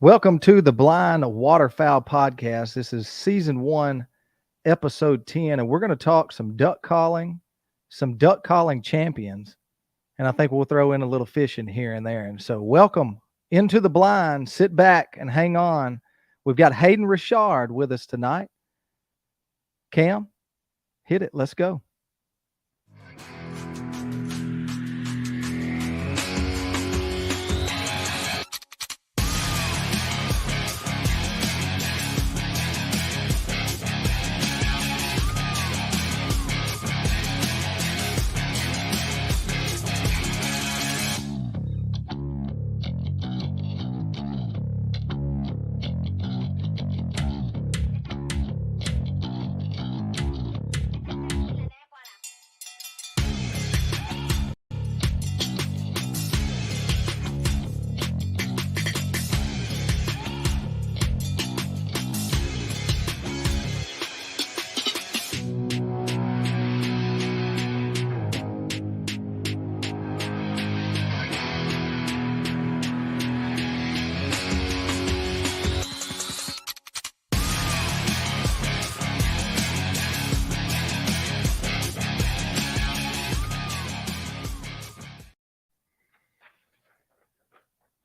Welcome to the Blind Waterfowl Podcast. This is season 1, episode 10, and we're going to talk some duck calling champions, and I think we'll throw in a little fishing here and there. And so, welcome into the blind. Sit back and hang on. We've got Haiden Richard with us tonight. Cam, hit it. Let's go.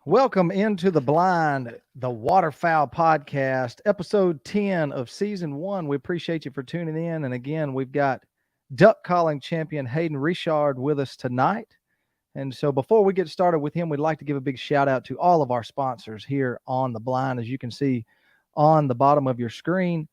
Welcome into the blind, the Waterfowl Podcast, episode 10 of season 1. We appreciate you for tuning in. And again, we've got duck calling champion Haiden Richard with us tonight. And so before we get started with him, we'd like to give a big shout out to all of our sponsors here on the blind. As you can see on the bottom of your screen,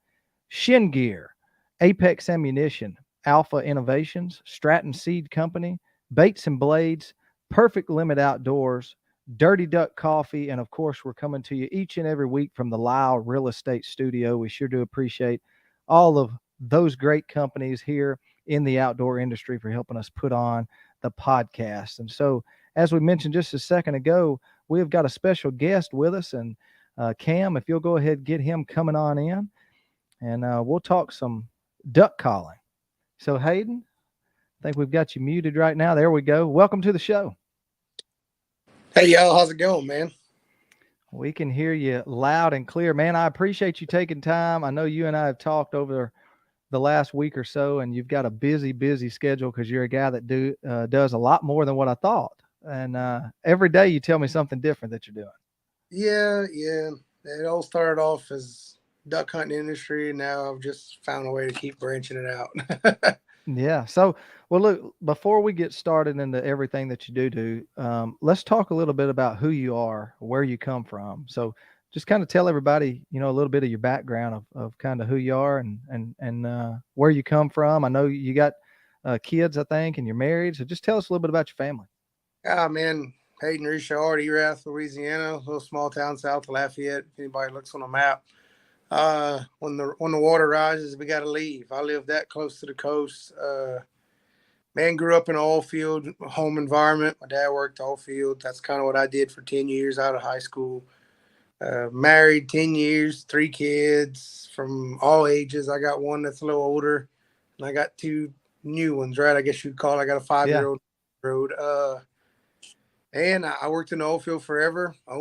Shin Gear, Apex Ammunition, Alpha Innovations, Stratton Seed Company, Baits and Blades, Perfect Limit Outdoors, Dirty Duck Coffee, and of course, we're coming to you each and every week from the Lyle Real Estate Studio. We sure do appreciate all of those great companies here in the outdoor industry for helping us put on the podcast. And so, as we mentioned just a second ago, we have got a special guest with us, and Cam, if you'll go ahead and get him coming on in, and we'll talk some duck calling. So, Haiden, I think we've got you muted right now. There we go. Welcome to the show. Hey, y'all, how's it going, man? We can hear you loud and clear, man. I appreciate you taking time. I know you and I have talked over the last week or so, and you've got a busy schedule because you're a guy that does a lot more than what I thought. And every day you tell me something different that you're doing. Yeah. It all started off as duck hunting industry, and now I've just found a way to keep branching it out. Yeah. So, well, look, before we get started into everything that you do, let's talk a little bit about who you are, where you come from. So just kind of tell everybody, a little bit of your background of kind of who you are and where you come from. I know you got kids, I think, and you're married. So just tell us a little bit about your family. Yeah, man. Haiden Richard, Erath, Louisiana, a little small town south of Lafayette. If anybody looks on a map. When the water rises, we got to leave. I live that close to the coast. Man, grew up in an oil field home environment. My dad worked oil field. That's kind of what I did for 10 years out of high school. Married 10 years, 3 kids from all ages. I got one that's a little older, and I got 2 new ones, right? I guess you'd call it. I got a 5-year-old road. And I worked in the oil field forever. I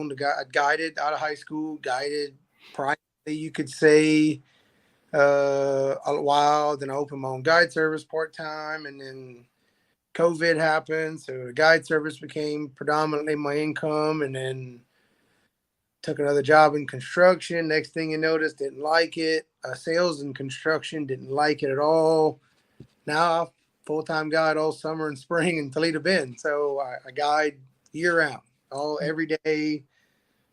guided out of high school, guided privately, you could say, a while. Then I opened my own guide service part-time, and then COVID happened, so the guide service became predominantly my income, and then took another job in construction. Next thing you notice, didn't like it. Sales and construction, didn't like it at all. Now full-time guide all summer and spring in Toledo Bend. So I guide year-round, every day,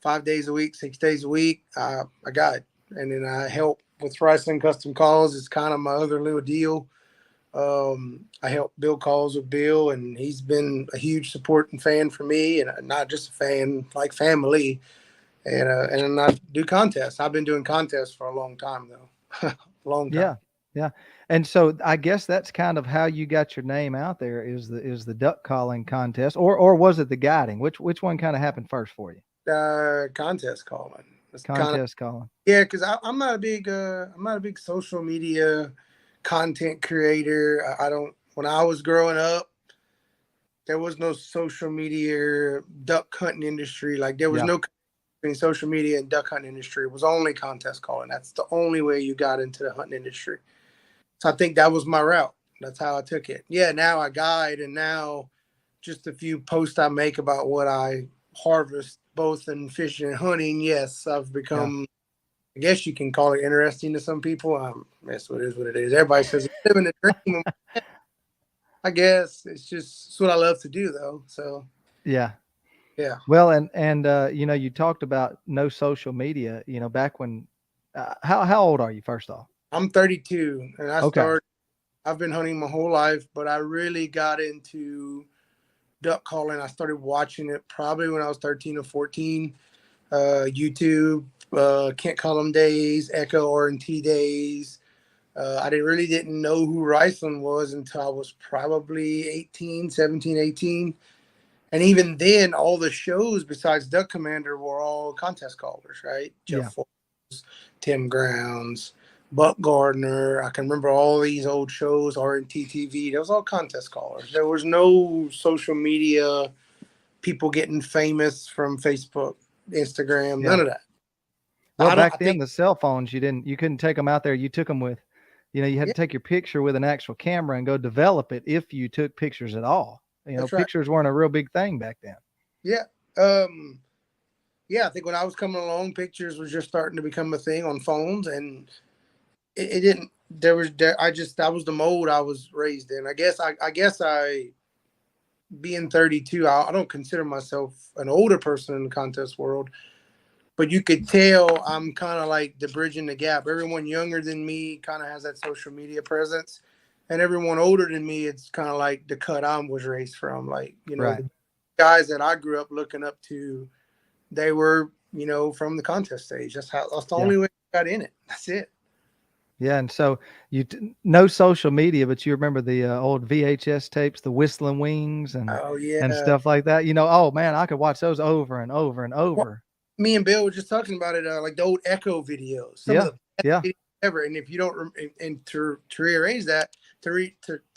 5 days a week, 6 days a week. I guide, and then I help with wrestling custom calls. It's kind of my other little deal. I help build calls with Bill, and he's been a huge support and fan for me, and not just a fan, like family. And I do contests. I've been doing contests for a long time, though. Long time. Yeah. And so I guess that's kind of how you got your name out there is the duck calling contest, or was it the guiding? Which one kind of happened first for you? Contest calling. Calling. Yeah, because I'm not a big social media content creator. When I was growing up, there was no social media duck hunting industry. Like there was no between social media and duck hunting industry was only contest calling. That's the only way you got into the hunting industry. So I think that was my route. That's how I took it. Yeah, now I guide, and now just a few posts I make about what I harvest, both in fishing and hunting. Yes, I've become, I guess you can call it interesting to some people. That's what it is. Everybody says living the dream. I guess it's what I love to do, though. So Yeah. yeah. Well, and you talked about no social media. Back when, how old are you? First off. I'm 32, and Okay. I've been hunting my whole life, but I really got into duck calling. I started watching it probably when I was 13 or 14. YouTube, Can't Call Them Days, Echo R&T Days. I didn't know who Riceland was until I was probably 18, 17, 18. And even then, all the shows besides Duck Commander were all contest callers, right? Jeff Yeah. Forbes, Tim Grounds, Buck Gardner. I can remember all these old shows, R&T TV. There was all contest callers. There was no social media, people getting famous from Facebook, Instagram, Yeah. none of that. Well, I back then think, the cell phones, you couldn't take them out there. You took them with, you had yeah, to take your picture with an actual camera and go develop it if you took pictures at all. that's right. Pictures weren't a real big thing back then. Yeah. Yeah, I think when I was coming along, pictures was just starting to become a thing on phones, and it didn't. That was the mode I was raised in. I being 32, I don't consider myself an older person in the contest world, but you could tell I'm kind of like the bridging the gap. Everyone younger than me kind of has that social media presence, and everyone older than me, it's kind of like the cut I was raised from. Like, Right. the guys that I grew up looking up to, they were, from the contest stage. That's the Yeah. only way I got in it. That's it. Yeah. And so no social media, but you remember the old VHS tapes, the Whistling Wings Oh and yeah. stuff like that. Oh man, I could watch those over and over and Well, over. me and Bill were just talking about it, like the old Echo videos, some of Yeah. the best Yeah. videos ever. And if you don't, and to rearrange that, to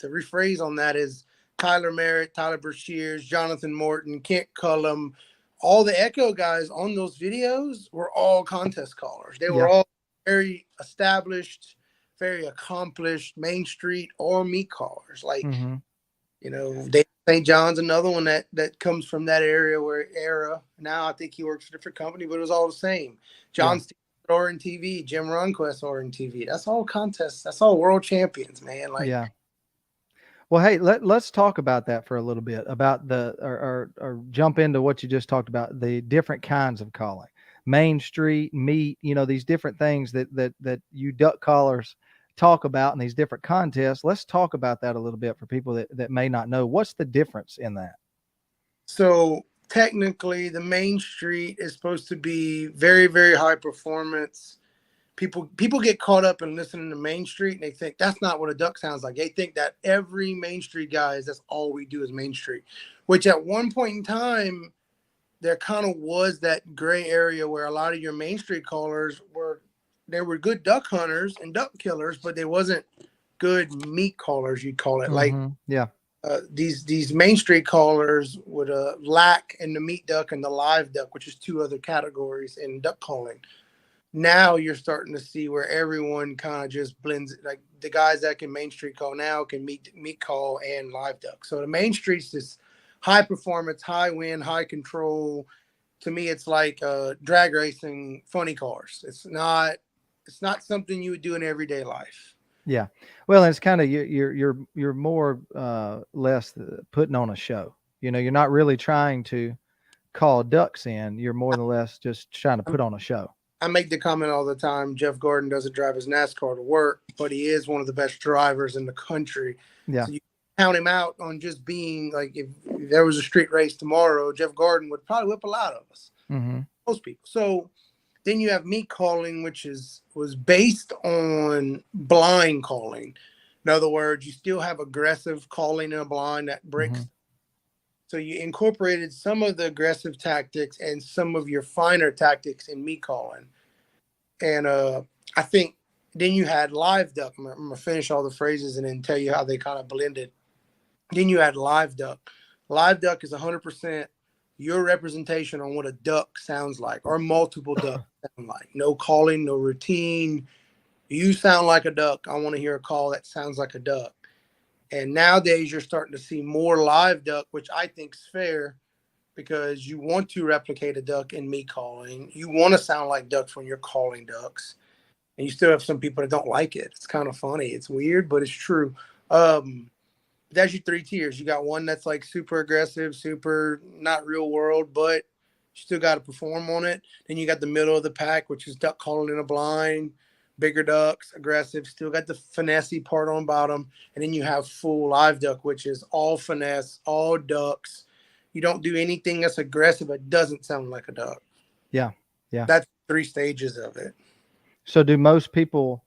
rephrase on that is Tyler Merritt, Tyler Brashears, Jonathan Morton, Kent Cullum, all the Echo guys on those videos were all contest callers. They were Yeah. all very established, very accomplished Main Street or meat callers. Like, Mm-hmm. Dave St. John's, another one that comes from that era. Now I think he works for a different company, but it was all the same. Yeah. John Stevens R&TV, Jim Runquist R&TV. That's all contests. That's all world champions, man. Like, Yeah. Well, hey, let's talk about that for a little bit about or jump into what you just talked about, the different kinds of calling, Main Street, meat, these different things that you duck callers talk about in these different contests. Let's talk about that a little bit for people that may not know. What's the difference in that? so technically, the Main Street is supposed to be very, very high performance. People get caught up in listening to Main Street, and they think that's not what a duck sounds like. They think that every Main Street that's all we do is Main Street, which at one point in time, there kind of was that gray area where a lot of your Main Street callers they were good duck hunters and duck killers, but they wasn't good meat callers, you'd call it. Like, Mm-hmm. Yeah. these Main Street callers would lack in the meat duck and the live duck, which is two other categories in duck calling. Now you're starting to see where everyone kind of just blends. Like, the guys that can Main Street call now can meat call and live duck. So the Main Street's this high performance, high wind, high control. To me, it's like drag racing funny cars. It's not something you would do in everyday life. Yeah. Well, it's kind of you're more less putting on a show. You're not really trying to call ducks in. You're more than less just trying to put on a show. I make the comment all the time. Jeff Gordon doesn't drive his NASCAR to work, but he is one of the best drivers in the country. Yeah. So you count him out on just being like, if there was a street race tomorrow, Jeff Gordon would probably whip a lot of us, Mm-hmm. most people. So then you have meat calling, which was based on blind calling. In other words, you still have aggressive calling in a blind that breaks. Mm-hmm. So you incorporated some of the aggressive tactics and some of your finer tactics in meat calling. And I think then you had live duck. I'm going to finish all the phrases and then tell you how they kind of blended. Then you had live duck. Live duck is 100% your representation on what a duck sounds like, or multiple ducks sound like. No calling, no routine. You sound like a duck. I want to hear a call that sounds like a duck. And nowadays, you're starting to see more live duck, which I think is fair because you want to replicate a duck in me calling. You want to sound like ducks when you're calling ducks. And you still have some people that don't like it. It's kind of funny. It's weird, but it's true. That's your three tiers. You got one that's like super aggressive, super not real world, but you still got to perform on it. Then you got the middle of the pack, which is duck calling in a blind, bigger ducks, aggressive, still got the finessey part on bottom. And then you have full live duck, which is all finesse, all ducks. You don't do anything that's aggressive. It doesn't sound like a duck. Yeah. Yeah. That's three stages of it. So do most people,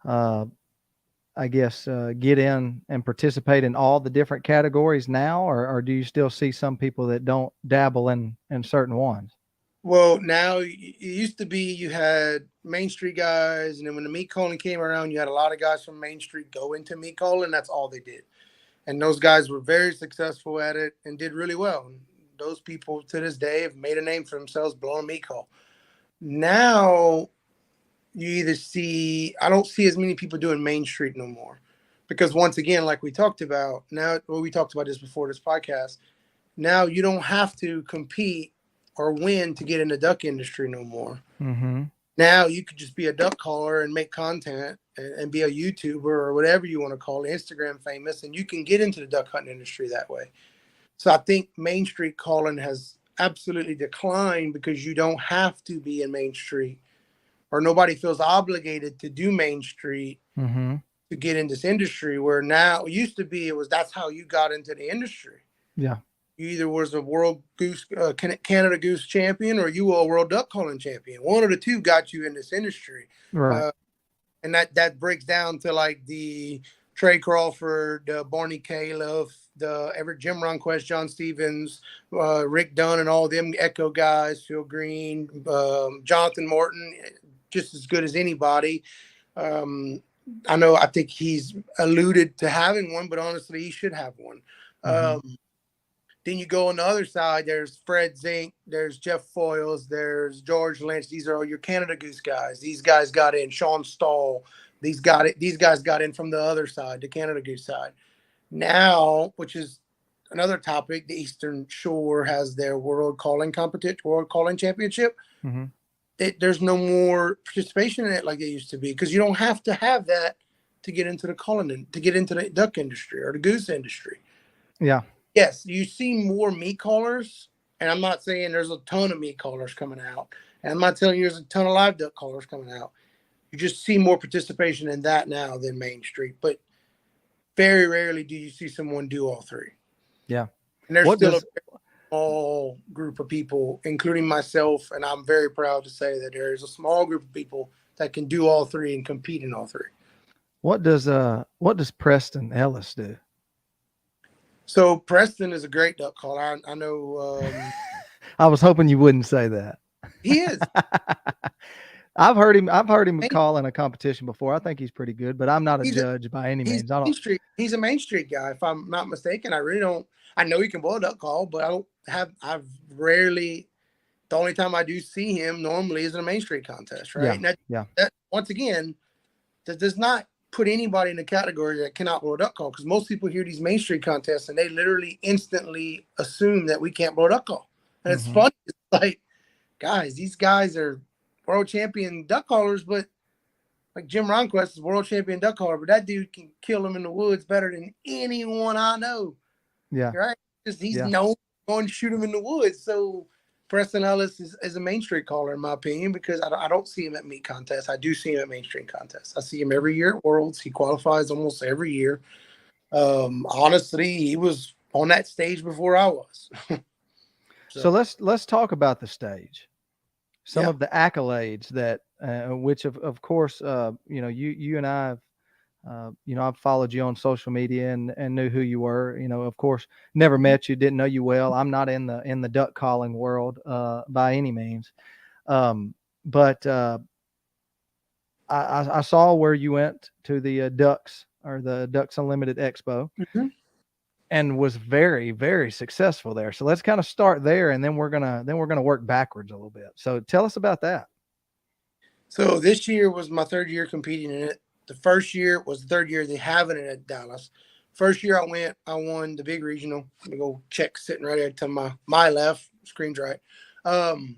I guess, get in and participate in all the different categories now, or do you still see some people that don't dabble in certain ones? Well, now it used to be you had Main Street guys, and then when the meat calling came around, you had a lot of guys from Main Street go into meat calling. That's all they did, and those guys were very successful at it and did really well. And those people to this day have made a name for themselves blowing meat call. Now you either see, I don't see as many people doing Main Street no more, because once again, like we talked about now, well, we talked about this before this podcast. Now you don't have to compete or win to get in the duck industry no more. Mm-hmm. Now you could just be a duck caller and make content and be a YouTuber or whatever you want to call it, Instagram famous, and you can get into the duck hunting industry that way. So I think Main Street calling has absolutely declined because you don't have to be in Main Street, or nobody feels obligated to do Main Street Mm-hmm. to get in this industry, where now it used to be it was that's how you got into the industry. Yeah. You either was a world goose, Canada goose champion, or you were a world duck calling champion. One of the two got you in this industry. Right. And that breaks down to like the Trey Crawford, Barney Califf, the Jim Ronquest, John Stevens, Rick Dunn, and all them Echo guys, Phil Green, Jonathan Morton, just as good as anybody. I think he's alluded to having one, but honestly, he should have one. Mm-hmm. Then you go on the other side, there's Fred Zink, there's Jeff Foyles, there's George Lynch. These are all your Canada Goose guys. These guys got in. Sean Stahl. These guys got in from the other side, the Canada Goose side. Now, which is another topic, the Eastern Shore has their World Calling Competition, World Calling Championship. Mm-hmm. There's no more participation in it like it used to be, because you don't have to have that to get into the calling, to get into the duck industry or the goose industry. Yeah. Yes, you see more meat callers, and I'm not saying there's a ton of meat callers coming out, and I'm not telling you there's a ton of live duck callers coming out. You just see more participation in that now than Main Street, but very rarely do you see someone do all three. Yeah. And there's still a very small group of people, including myself, and I'm very proud to say that there is a small group of people that can do all three and compete in all three. What does Preston Ellis do? So Preston is a great duck caller. I know. I was hoping you wouldn't say that. He is. I've heard him call in a competition before. I think he's pretty good, but I'm not a judge by any means. He's a Main Street guy, if I'm not mistaken. I really don't. I know he can blow a duck call, but I've rarely. The only time I do see him normally is in a Main Street contest, right? Yeah. That once again, that does not put anybody in the category that cannot blow a duck call, because most people hear these Main Street contests and they literally instantly assume that we can't blow a duck call. And it's funny. It's like, guys, these guys are world champion duck callers, but like Jim Ronquest is world champion duck caller, but that dude can kill them in the woods better than anyone I know. Yeah. Right? He's known going to shoot him in the woods. So Preston Ellis is a Main Street caller, in my opinion, because I don't see him at meat contests. I do see him at Main Street contests. I see him every year at Worlds. He qualifies almost every year. Honestly, he was on that stage before I was. So let's talk about the stage. Some of the accolades that, which of course, you and I, I've followed you on social media and knew who you were. Of course, never met you, didn't know you well. I'm not in the duck calling world by any means, but I saw where you went to the Ducks or the Ducks Unlimited Expo, and was very, very successful there. So let's kind of start there, and then we're gonna work backwards a little bit. So tell us about that. So this year was my third year competing in it. The first year was the third year they having it at Dallas. First year I went, I won the big regional. Let me go check sitting right there to my left, screen's right. Um,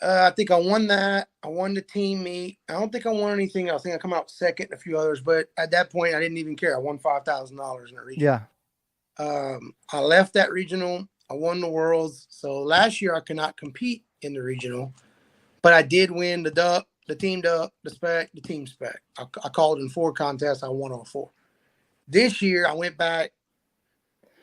I think I won that. I won the team meet. I don't think I won anything else. I think I come out second and a few others, but at that point I didn't even care. I won $5,000 in a regional. Yeah. I left that regional. I won the worlds. So last year I could not compete in the regional, but I did win the duck, the team duck, the spec, the team spec. I called in 4 contests. I won all 4. This year I went back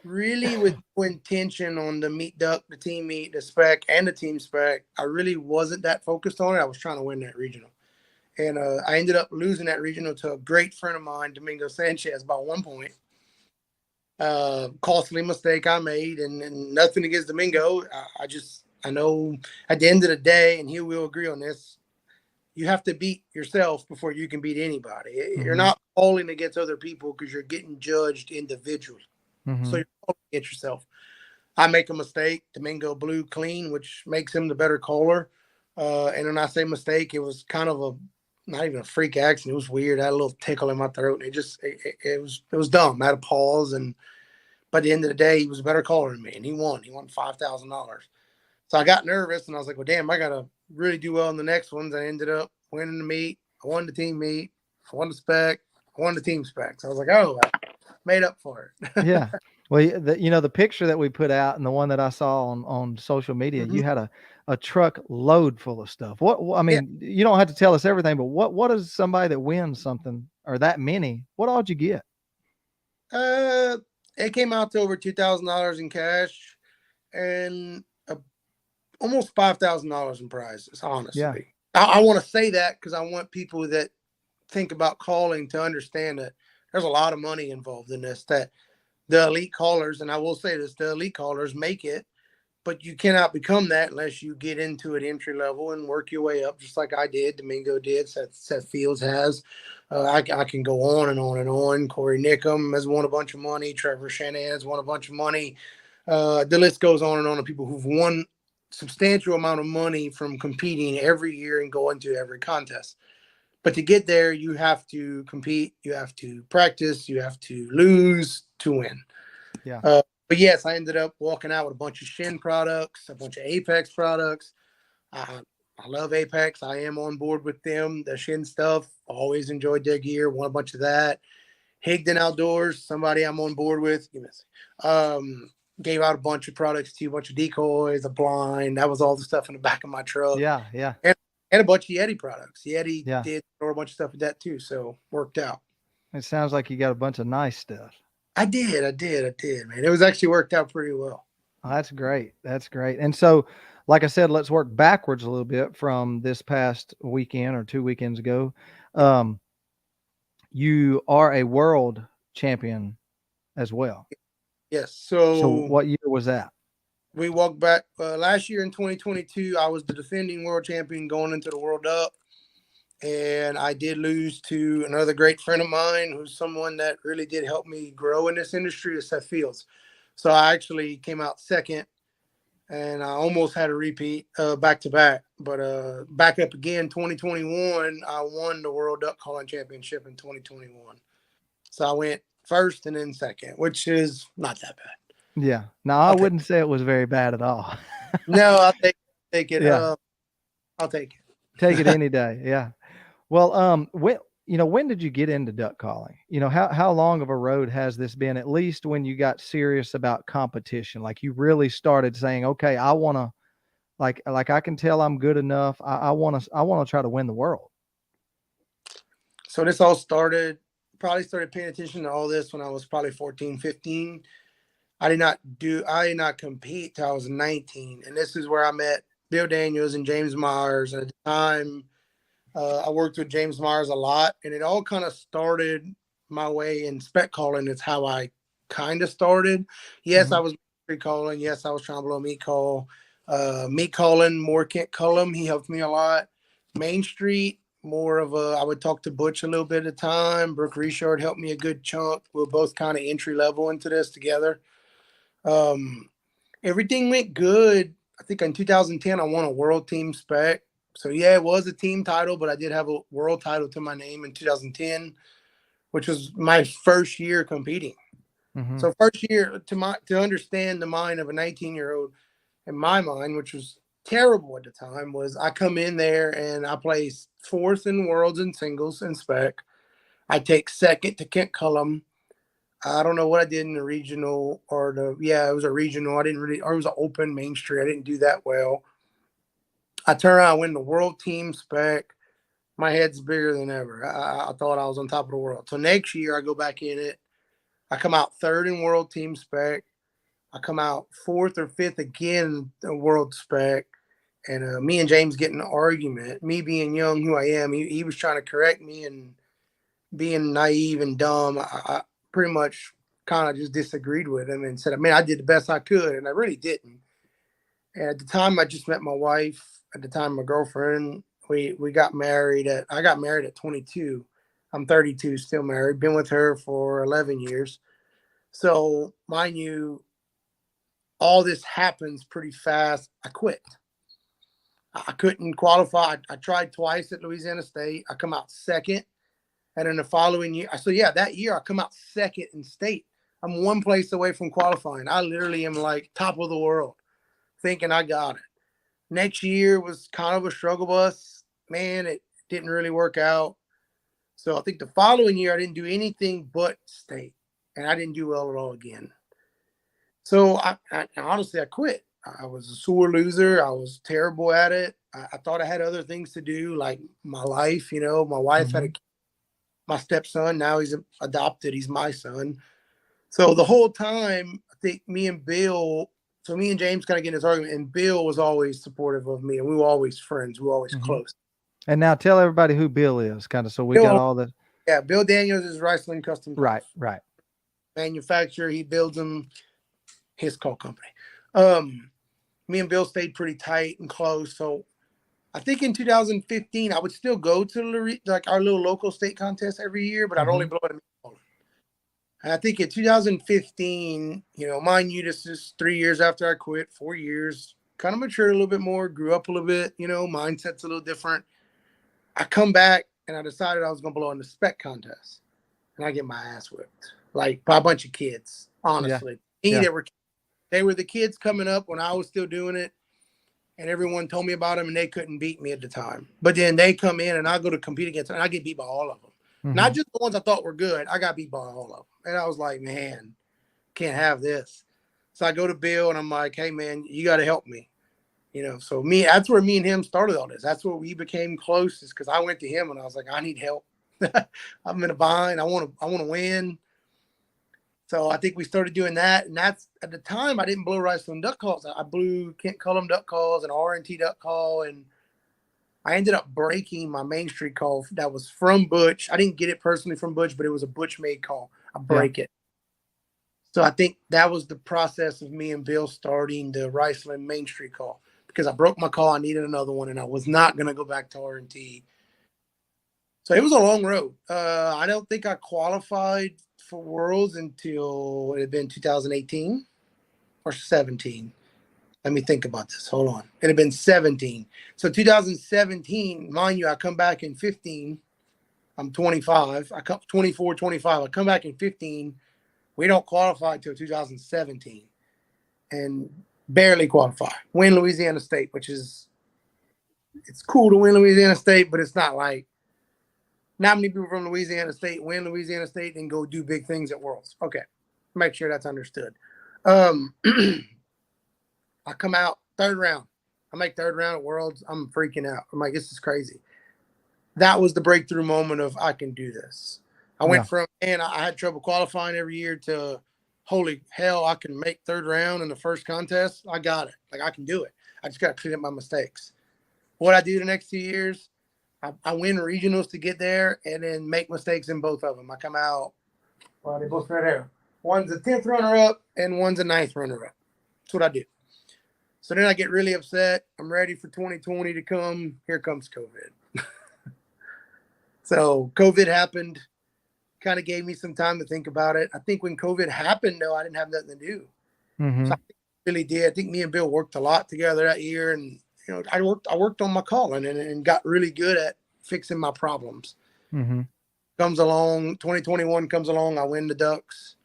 really with no intention on the meet duck, the team meet, the spec, and the team spec. I really wasn't that focused on it. I was trying to win that regional. And I ended up losing that regional to a great friend of mine, Domingo Sanchez, by 1 point. Costly mistake I made, and nothing against Domingo. I know at the end of the day, and he will agree on this, you have to beat yourself before you can beat anybody. Mm-hmm. You're not calling against other people because you're getting judged individually. Mm-hmm. So you're calling against yourself. I make a mistake. Domingo blew clean, which makes him the better caller. And when I say mistake, it was kind of not even a freak accident. It was weird. I had a little tickle in my throat. And it was dumb. I had a pause. And by the end of the day, he was a better caller than me. And he won. He won $5,000. So I got nervous. And I was like, well, damn, I got to really do well in the next ones. I ended up winning the meet. I won the team meet. I won the spec. I won the team spec. So I was like, oh, I made up for it. Yeah. Well, the picture that we put out and the one that I saw on social media, Mm-hmm. you had a truck load full of stuff. I mean, you don't have to tell us everything, but what is somebody that wins something or that many? What all did you get? It came out to over $2,000 in cash and almost $5,000 in prizes. Honestly, Yeah. I want to say that because I want people that think about calling to understand that there's a lot of money involved in this. That the elite callers, and I will say this, the elite callers make it, but you cannot become that unless you get into it entry level and work your way up, just like I did. Domingo did. Seth Fields has. I can go on and on and on. Corey Nickham has won a bunch of money. Trevor Shanahan has won a bunch of money. The list goes on and on of people who've won substantial amount of money from competing every year and going to every contest. But to get there, you have to compete, you have to practice, you have to lose to win. Yeah. But yes, I ended up walking out with a bunch of Shin products, a bunch of Apex products. I love Apex. I am on board with them. The Shin stuff, always enjoyed their gear. Won a bunch of that. Higdon Outdoors, somebody I'm on board with. Gave out a bunch of products to you, a bunch of decoys, a blind. That was all the stuff in the back of my truck. Yeah. Yeah. And a bunch of Yeti products. Yeti Yeah. did throw a bunch of stuff with that too, so worked out. It sounds like you got a bunch of nice stuff. I did, man. It was actually worked out pretty well. Oh, that's great. That's great. And so, like I said, let's work backwards a little bit from this past weekend or 2 weekends ago. You are a world champion as well. Yes. So what year was that? We walked back last year in 2022. I was the defending world champion going into the World Up, and I did lose to another great friend of mine, who's someone that really did help me grow in this industry, is Seth Fields. So I actually came out second, and I almost had a repeat back to back. But back up again, 2021, I won the World Duck Calling Championship in 2021. So I went first and then second, which is not that bad. Yeah. No, I wouldn't say it was very bad at all. No, I'll take it. Yeah. I'll take it. Take it any day. Yeah. Well, when did you get into duck calling? How long of a road has this been, at least when you got serious about competition? Like you really started saying, okay, I want to, like I can tell I'm good enough. I want to try to win the world. So this all started paying attention to all this when I was probably 14, 15. I did not compete till I was 19. And this is where I met Bill Daniels and James Myers. And at the time, I worked with James Myers a lot. And it all kind of started my way in spec calling. It's how I kind of started. Yes, I was calling. Yes, I was trying to blow meat call. Meat calling, more Kent Cullum. He helped me a lot. Main Street, more of a, I would talk to Butch a little bit at a time. Brooke Richard helped me a good chunk. We're both kind of entry level into this together. Everything went good. I think in 2010, I won a world team spec. So yeah, it was a team title, but I did have a world title to my name in 2010, which was my first year competing. Mm-hmm. So first year to understand the mind of a 19-year-old in my mind, which was terrible at the time, was I come in there and I place fourth in worlds and singles and spec. I take second to Kent Cullum. I don't know what I did in the regional it was a regional. I didn't really, or it was an open Main Street. I didn't do that well. I turn around, I win the world team spec. My head's bigger than ever. I thought I was on top of the world. So next year I go back in it. I come out third in world team spec. I come out fourth or fifth again in world spec. And me and James get in an argument. Me being young, who I am, he was trying to correct me, and being naive and dumb, I pretty much kind of just disagreed with him and said, I mean, I did the best I could, and I really didn't. And at the time, I just met my wife. At the time, my girlfriend. We got married I got married at 22. I'm 32, still married. Been with her for 11 years. So, mind you, all this happens pretty fast. I quit. I couldn't qualify. I tried twice at Louisiana State. I come out second. And in the following year, so yeah, that year I come out second in state. I'm one place away from qualifying. I literally am like top of the world, thinking I got it. Next year was kind of a struggle bus. Man, it didn't really work out. So I think the following year I didn't do anything but state, and I didn't do well at all again. So I honestly, I quit. I was a sore loser. I was terrible at it. I thought I had other things to do, like my life. My wife had my stepson. Now he's adopted. He's my son. So the whole time, I think me and James kind of get in this argument, and Bill was always supportive of me, and we were always friends. We were always close. And now tell everybody who Bill is, kind of, so we Bill, got all the. Yeah, Bill Daniels is Wrestling Custom. Right. Manufacturer. He builds them. His call company. Me and Bill stayed pretty tight and close. So I think in 2015, I would still go to like our little local state contest every year, but I'd only blow it. And I think in 2015, mind you, this is 3 years after I quit, 4 years, kind of matured a little bit more, grew up a little bit, mindset's a little different. I come back and I decided I was going to blow in the spec contest, and I get my ass whipped, like by a bunch of kids, honestly. Yeah. They were the kids coming up when I was still doing it, and everyone told me about them, and they couldn't beat me at the time. But then they come in, and I go to compete against them, and I get beat by all of them. Not just the ones I thought were good. I got beat by all of them. And I was like, man, can't have this. So I go to Bill, and I'm like, hey, man, you got to help me. So that's where me and him started all this. That's where we became closest, because I went to him, and I was like, I need help. I'm in a bind. I want to win. So I think we started doing that. And that's, at the time, I didn't blow Wrestling duck calls. I blew Kent Cullum duck calls and R&T duck call. And I ended up breaking my Main Street call that was from Butch. I didn't get it personally from Butch, but it was a Butch-made call. I break it. So I think that was the process of me and Bill starting the Wrestling Main Street call. Because I broke my call, I needed another one, and I was not going to go back to R&T. So it was a long road. I don't think I qualified for Worlds until it had been 2018 or 17. Let me think about this. Hold on. It had been 17. So 2017, mind you, I come back in 15. I'm 25. I come 24, 25. I come back in 15. We don't qualify until 2017 and barely qualify. Win Louisiana State, which is, it's cool to win Louisiana State, but it's not like, not many people from Louisiana State win Louisiana State and go do big things at Worlds. Okay. Make sure that's understood. I come out third round. I make third round at Worlds. I'm freaking out. I'm like, this is crazy. That was the breakthrough moment of, I can do this. I went from, man, I had trouble qualifying every year, to, holy hell, I can make third round in the first contest. I got it. Like, I can do it. I just got to clean up my mistakes. What I do the next 2 years, I win regionals to get there, and then make mistakes in both of them. I come out, well, they both right there. One's a 10th runner-up, and one's a 9th runner-up. That's what I do. So then I get really upset. I'm ready for 2020 to come. Here comes COVID. So COVID happened, kind of gave me some time to think about it. I think when COVID happened, though, I didn't have nothing to do. Mm-hmm. So I really did. I think me and Bill worked a lot together that year, and I worked on my calling and got really good at fixing my problems. Mm-hmm. Comes along, 2021 comes along, I win the Ducks,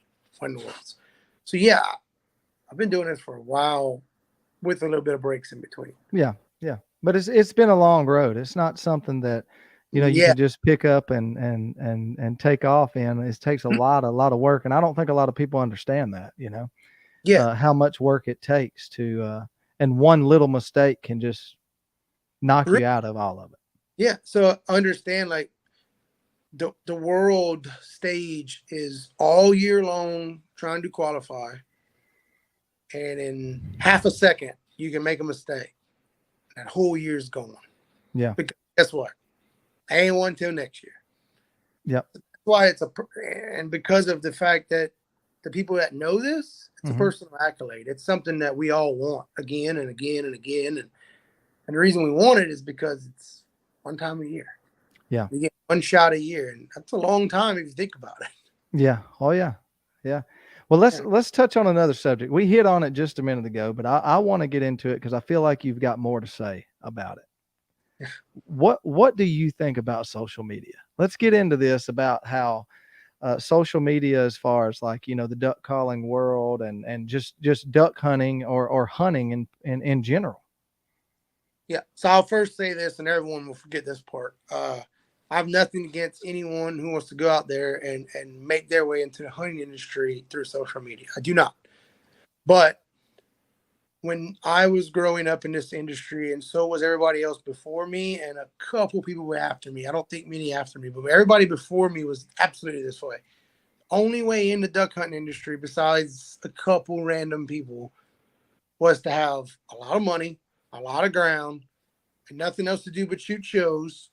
win the Worlds. So yeah, I've been doing this for a while with a little bit of breaks in between. Yeah, yeah. But it's been a long road. It's not something that you Yeah, can just pick up and take off in. It takes a lot of work, and I don't think a lot of people understand that. yeah, How much work it takes to and one little mistake can just knock you out of all of it. yeah. So understand, like the world stage is all year long trying to qualify, and in half a second you can make a mistake. That whole year's gone. Yeah. Because guess what? I ain't won till next year. Yep. That's why and because of the fact that the people that know this, it's a personal accolade. It's something that we all want again and again and again. And the reason we want it is because it's one time a year. Yeah. You get one shot a year, and that's a long time if you think about it. Yeah. Oh yeah. Yeah. Well, let's touch on another subject. We hit on it just a minute ago, but I want to get into it because I feel like you've got more to say about it. What do you think about social media? Let's get into this about how social media, as far as like the duck calling world and just duck hunting or hunting in general. Yeah. So I'll first say this, and everyone will forget this part. I have nothing against anyone who wants to go out there and make their way into the hunting industry through social media. I do not. But when I was growing up in this industry, and so was everybody else before me, and a couple people were after me. I don't think many after me, but everybody before me was absolutely this way. Only way in the duck hunting industry, besides a couple random people, was to have a lot of money, a lot of ground, and nothing else to do but shoot shows,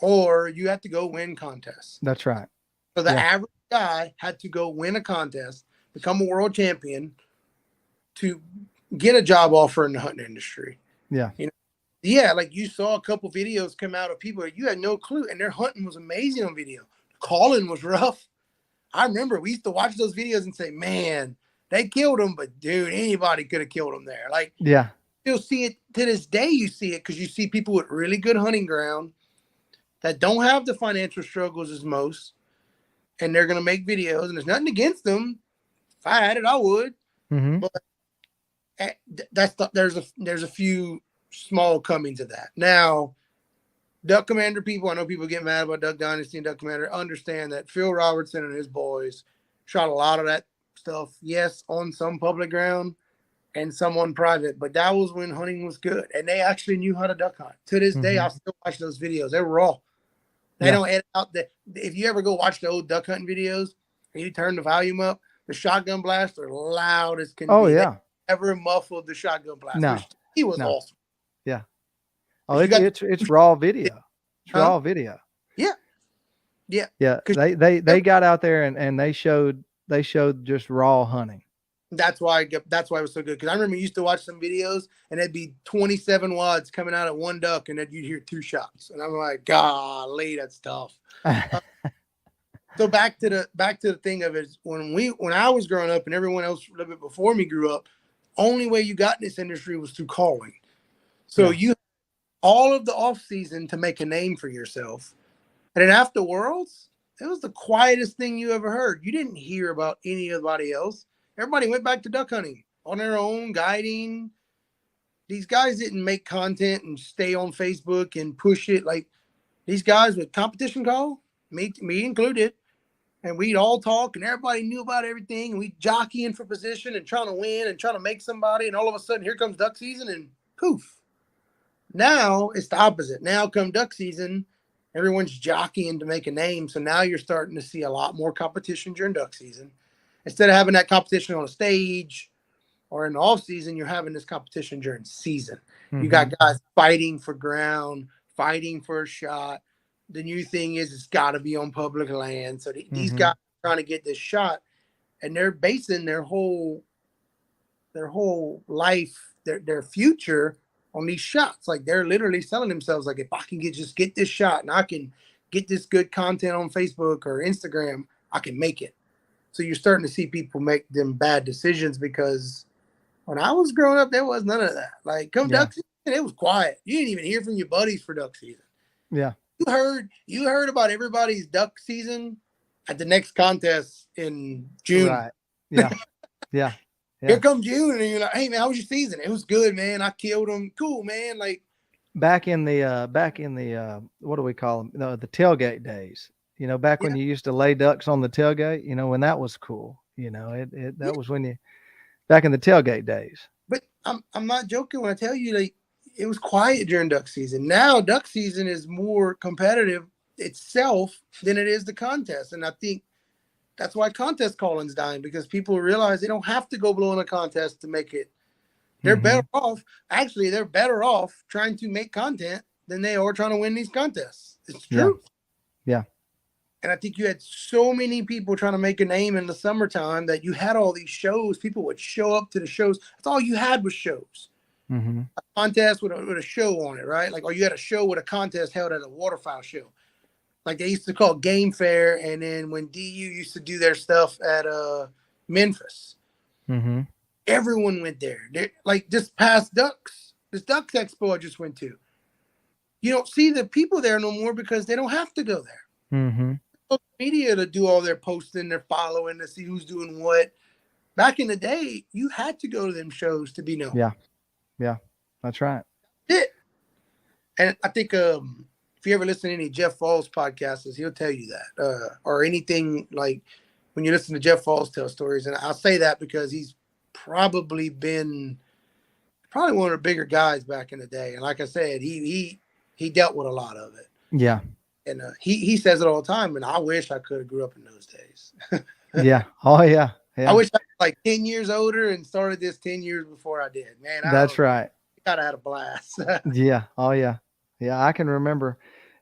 or you had to go win contests. That's right. So the average guy had to go win a contest, become a world champion to get a job offer in the hunting industry. Yeah. Yeah, like you saw a couple videos come out of people you had no clue, and their hunting was amazing on video. Calling was rough. I remember we used to watch those videos and say, man, they killed him, but dude, anybody could have killed him there. Like, yeah, you'll see it to this day. You see it because you see people with really good hunting ground that don't have the financial struggles as most, and they're going to make videos, and there's nothing against them. If I had it, I would. But there's a few small comings of that. Now, Duck Commander people, I know people get mad about Duck Dynasty and Duck Commander, understand that Phil Robertson and his boys shot a lot of that stuff, yes, on some public ground and some on private, but that was when hunting was good, and they actually knew how to duck hunt. To this day, I still watch those videos. They were raw. They don't edit out the. If you ever go watch the old duck hunting videos and you turn the volume up, the shotgun blasts are loud as can be. Oh yeah. They never muffled the shotgun blast. No. He was awesome. Yeah. Oh, it's raw video. It's raw video. Yeah. Yeah. Yeah. They got out there and they showed just raw hunting. That's why it was so good. Because I remember you used to watch some videos and it'd be 27 wads coming out at one duck, and then you'd hear 2 shots. And I'm like, golly, that's tough. So back to the thing of it, when I was growing up and everyone else a little bit before me grew up, only way you got in this industry was through calling. So you all of the off season to make a name for yourself. And then after Worlds, it was the quietest thing you ever heard. You didn't hear about anybody else. Everybody went back to duck hunting on their own, guiding. These guys didn't make content and stay on Facebook and push it. Like these guys with competition call, me included, and we'd all talk and everybody knew about everything. And we'd jockeying for position and trying to win and trying to make somebody. And all of a sudden, here comes duck season and poof. Now it's the opposite. Now come duck season, everyone's jockeying to make a name. So now you're starting to see a lot more competition during duck season. Instead of having that competition on a stage or in the off season, you're having this competition during season. You got guys fighting for ground, fighting for a shot. The new thing is it's got to be on public land. So these guys are trying to get this shot, and they're basing their whole life, their future on these shots. Like they're literally selling themselves like, if I can just get this shot and I can get this good content on Facebook or Instagram, I can make it. So you're starting to see people make them bad decisions because when I was growing up, there was none of that. Like come duck season, it was quiet. You didn't even hear from your buddies for duck season. Yeah. You heard about everybody's duck season at the next contest in June. Right. Yeah. Yeah. Here come June, and you're like, "Hey man, how was your season? It was good, man. I killed them. Cool, man." Like back in the what do we call them? The tailgate days. Back when you used to lay ducks on the tailgate. When that was cool. That was when you back in the tailgate days. But I'm not joking when I tell you like it was quiet during duck season. Now duck season is more competitive itself than it is the contest, and I think that's why contest calling's dying because people realize they don't have to go blow in a contest to make it. They're better off. Actually, they're better off trying to make content than they are trying to win these contests. It's true. Yeah. And I think you had so many people trying to make a name in the summertime that you had all these shows. People would show up to the shows. That's all you had was shows. A contest with a show on it, right? Like, or you had a show with a contest held at a waterfowl show. Like they used to call Game Fair, and then when DU used to do their stuff at Memphis, everyone went there. Like this past Ducks Expo I just went to. You don't see the people there no more because they don't have to go there. Social media to do all their posting, their following, to see who's doing what. Back in the day, you had to go to them shows to be known. Yeah, that's right. And I think if you ever listen to any Jeff Falls podcasts, he'll tell you that. Or anything like when you listen to Jeff Falls tell stories. And I'll say that because he's probably one of the bigger guys back in the day. And like I said, he dealt with a lot of it. Yeah. And he says it all the time. And I wish I could have grew up in those days. Yeah. Oh, yeah. I wish I was like 10 years older and started this 10 years before I did. Man, that's right. Got to have a blast. Yeah. Oh, yeah. Yeah. I can remember,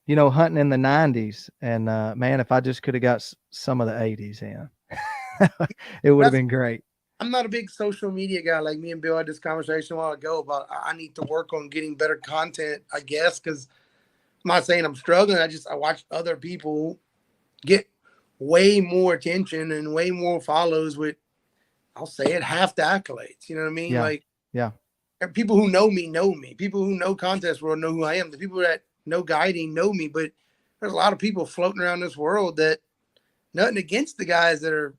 hunting in the 90s. And, man, if I just could have got some of the 80s in, it would have been great. I'm not a big social media guy. Like me and Bill had this conversation a while ago about I need to work on getting better content, I guess, because I'm not saying I'm struggling. I watch other people get way more attention and way more follows with, I'll say it, half the accolades. You know what I mean? Yeah. Like, yeah. People who know me know me. People who know contest world know who I am. The people that know guiding know me, but there's a lot of people floating around this world that nothing against the guys that are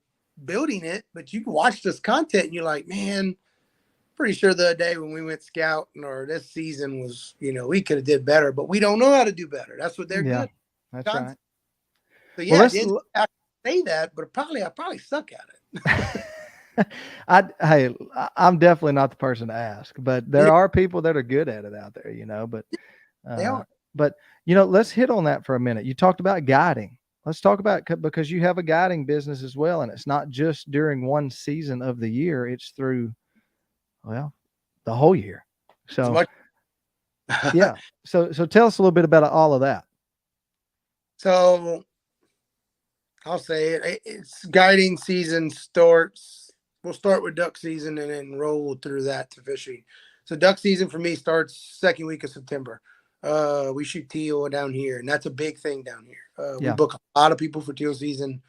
building it, but you can watch this content and you're like, man, pretty sure the other day when we went scouting or this season was, we could have did better, but we don't know how to do better. That's what they're good. That's content. right. So yeah, I say that, but I probably suck at it. I'm definitely not the person to ask, but there are people that are good at it out there, but they are. But let's hit on that for a minute. You talked about guiding. Let's talk about, because you have a guiding business as well, and it's not just during one season of the year; it's through, the whole year. So, yeah. So tell us a little bit about all of that. So, I'll say it. It's guiding season starts. We'll start with duck season and then roll through that to fishing. So, duck season for me starts second week of September. We shoot teal down here, and that's a big thing down here. We book a lot of people for teal season.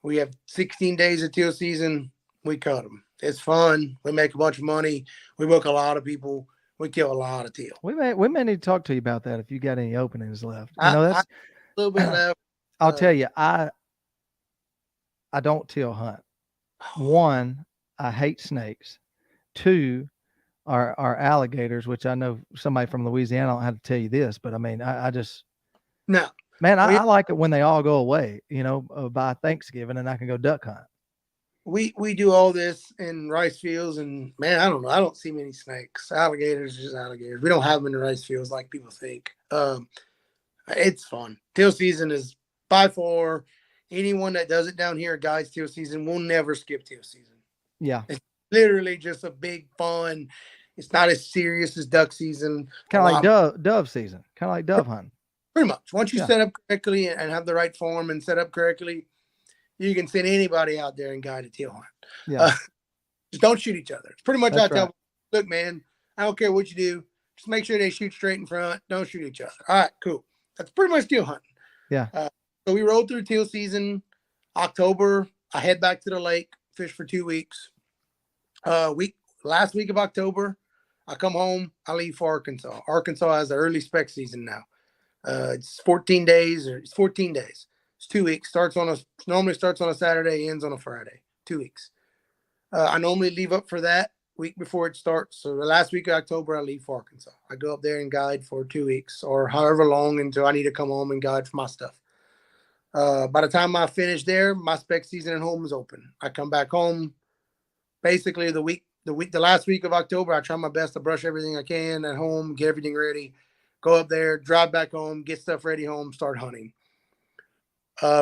We have 16 days of teal season. We cut them. It's fun. We make a bunch of money. We book a lot of people. We kill a lot of teal. We may need to talk to you about that if you got any openings left. That's a little bit left. I'll tell you, I don't teal hunt. One, I hate snakes. Two, are alligators, which I know somebody from Louisiana, I don't have to tell you this, but I mean, I just, no, man, I like it when they all go away, by Thanksgiving, and I can go duck hunt. We do all this in rice fields, and man, I don't know. I don't see many snakes. Alligators are just alligators. We don't have them in the rice fields like people think. It's fun. Teal season is by far, anyone that does it down here, guys, teal season will never skip teal season. Yeah. It's literally just a big fun. It's not as serious as duck season. Kind of like dove season. Kind of like dove hunting. Pretty much. Once you set up correctly and have the right form and set up correctly, you can send anybody out there and guide a teal hunt. Yeah. Just don't shoot each other. It's pretty much I tell them, look, man, I don't care what you do. Just make sure they shoot straight in front. Don't shoot each other. All right, cool. That's pretty much teal hunting. Yeah. So we rode through teal season. October, I head back to the lake, fish for 2 weeks. Last week of October, I come home. I leave for Arkansas. Arkansas has the early spec season now. It's 14 days, or it's 14 days. It's 2 weeks. Normally starts on a Saturday, ends on a Friday. 2 weeks. I normally leave up for that week before it starts. So the last week of October, I leave for Arkansas. I go up there and guide for 2 weeks or however long until I need to come home and guide for my stuff. By the time I finish there, my spec season at home is open. I come back home. Basically, the last week of October, I try my best to brush everything I can at home, get everything ready, go up there, drive back home, get stuff ready home, start hunting.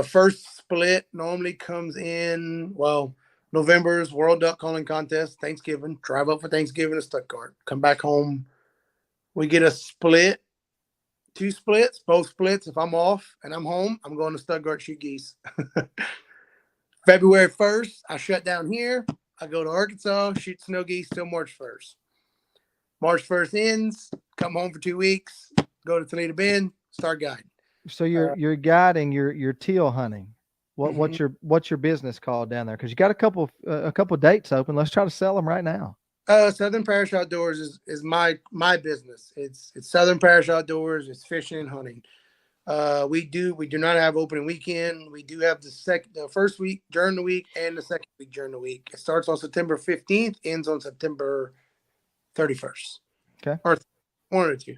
First split normally comes in, well, November's World Duck Calling Contest, Thanksgiving. Drive up for Thanksgiving to Stuttgart. Come back home. We get a split, 2 splits, both splits. If I'm off and I'm home, I'm going to Stuttgart shoot geese. February 1st, I shut down here. I go to Arkansas, shoot snow geese till March 1st. March 1st ends, come home for 2 weeks, go to Toledo Bend, start guiding. So you're guiding your teal hunting. What's your business called down there? Because you got a couple dates open. Let's try to sell them right now. Southern Parish Outdoors is my business. It's Southern Parish Outdoors. It's fishing and hunting. We do not have opening weekend. We do have the first week during the week and the second week during the week. It starts on September 15th, ends on September 31st. Okay. Or one or two.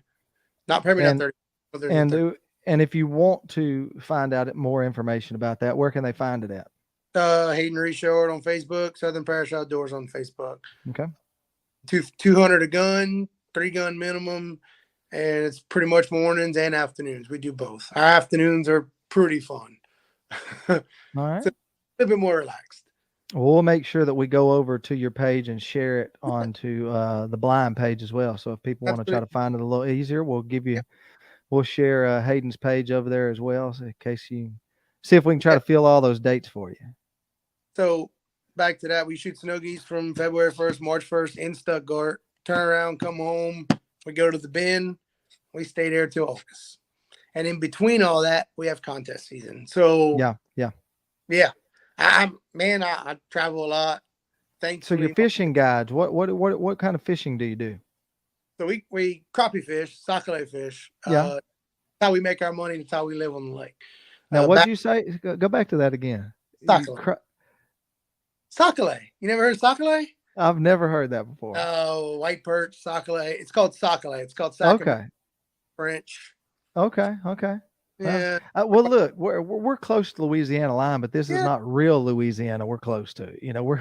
Not probably not 30. And if you want to find out more information about that, where can they find it at? Haiden Richard on Facebook, Southern Parish Outdoors on Facebook. Okay. 200 a gun, 3 gun minimum, and it's pretty much mornings and afternoons. We do both. Our afternoons are pretty fun. All right. So a little bit more relaxed. We'll make sure that we go over to your page and share it onto the blind page as well. So if people want to try to find it a little easier, we'll share Hayden's page over there as well, so in case you see if we can try to fill all those dates for you. So back to that, we shoot snow geese from February 1st, March 1st in Stuttgart. Turn around, come home. We go to the Bend. We stay there till August. And in between all that, we have contest season. So yeah. I travel a lot. So your fishing guides, what kind of fishing do you do? So we crappie fish, sac-a-lait fish. That's how we make our money. That's how we live on the lake. Now, what did you say? Go back to that again. Sac-a-lait. You never heard of sac-a-lait? I've never heard that before. Oh, white perch, sac-a-lait. It's called sac-a-lait. It's called sac-a-lait. Okay. French. Okay. Yeah. Well, look, we're close to Louisiana line, but this is not real Louisiana. We're close to.